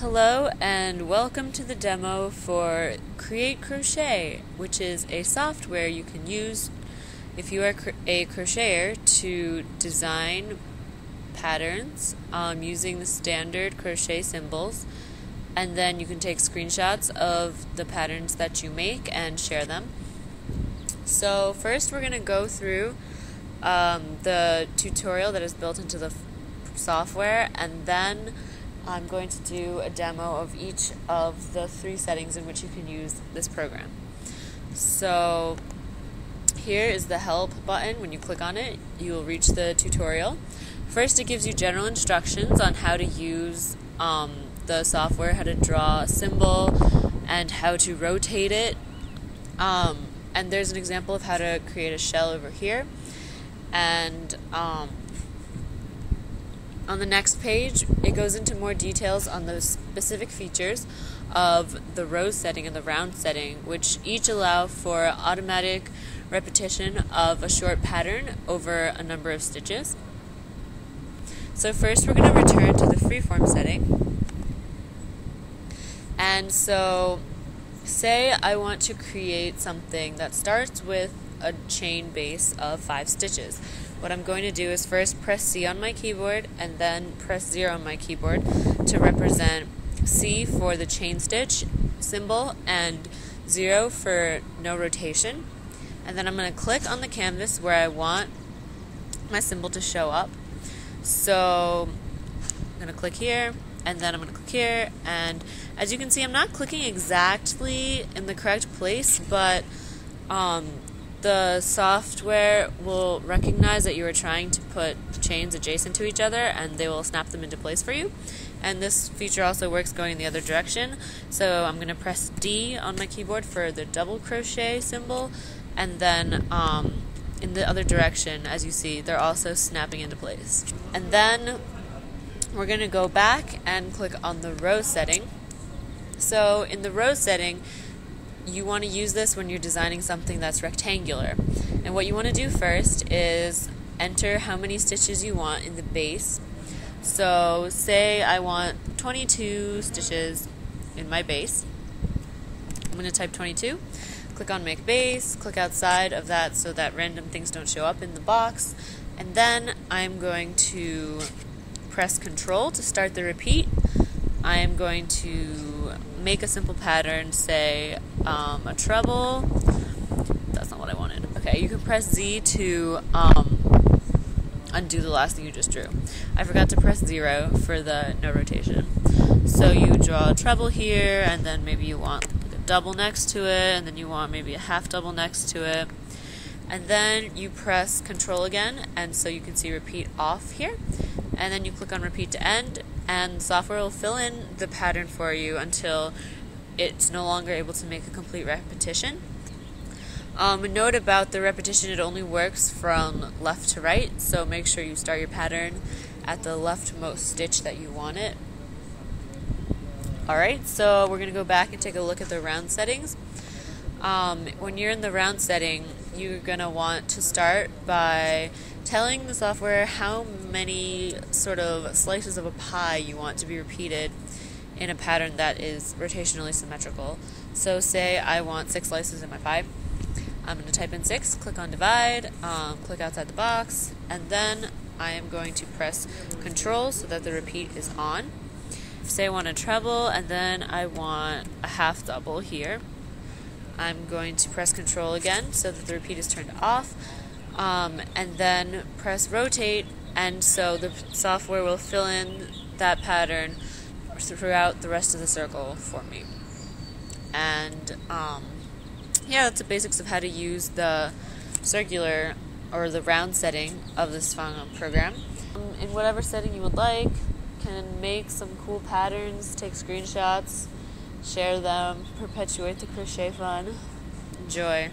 Hello and welcome to the demo for Create Crochet, which is a software you can use if you are a crocheter to design patterns using the standard crochet symbols, and then you can take screenshots of the patterns that you make and share them. So first we're going to go through the tutorial that is built into the software, and then I'm going to do a demo of each of the 3 settings in which you can use this program. So here is the help button. When you click on it, you will reach the tutorial. First, it gives you general instructions on how to use the software, how to draw a symbol, and how to rotate it. And there's an example of how to create a shell over here. And on the next page, it goes into more details on those specific features of the row setting and the round setting, which each allow for automatic repetition of a short pattern over a number of stitches. So first we're going to return to the freeform setting. And so say I want to create something that starts with a chain base of 5 stitches. What I'm going to do is first press C on my keyboard and then press 0 on my keyboard to represent C for the chain stitch symbol and 0 for no rotation. And then I'm going to click on the canvas where I want my symbol to show up. So I'm going to click here, and then I'm going to click here, and as you can see, I'm not clicking exactly in the correct place, but the software will recognize that you are trying to put chains adjacent to each other, and they will snap them into place for you. And this feature also works going in the other direction. So I'm going to press D on my keyboard for the double crochet symbol, and then in the other direction, as you see, they're also snapping into place. And then we're going to go back and click on the row setting. So in the row setting, you want to use this when you're designing something that's rectangular. And what you want to do first is enter how many stitches you want in the base. So say I want 22 stitches in my base. I'm going to type 22. Click on Make Base, click outside of that so that random things don't show up in the box. And then I'm going to press Control to start the repeat. I am going to make a simple pattern, say a treble. That's not what I wanted. Okay, you can press Z to undo the last thing you just drew. I forgot to press 0 for the no rotation. So you draw a treble here, and then maybe you want like a double next to it, and then you want maybe a half double next to it. And then you press Control again, and so you can see repeat off here. And then you click on repeat to end, and the software will fill in the pattern for you until it's no longer able to make a complete repetition. A note about the repetition: it only works from left to right, so make sure you start your pattern at the leftmost stitch that you want it. Alright, so we're going to go back and take a look at the round settings. When you're in the round setting, you're going to want to start by telling the software how many sort of slices of a pie you want to be repeated in a pattern that is rotationally symmetrical. So say I want 6 slices in my pie. I'm going to type in 6, click on divide, click outside the box, and then I am going to press Control so that the repeat is on. Say I want a treble, and then I want a half double here. I'm going to press Control again so that the repeat is turned off, and then press Rotate, and so the software will fill in that pattern throughout the rest of the circle for me. And yeah, that's the basics of how to use the circular or the round setting of this program. In whatever setting you would like, can make some cool patterns, take screenshots, share them, perpetuate the crochet fun. Enjoy.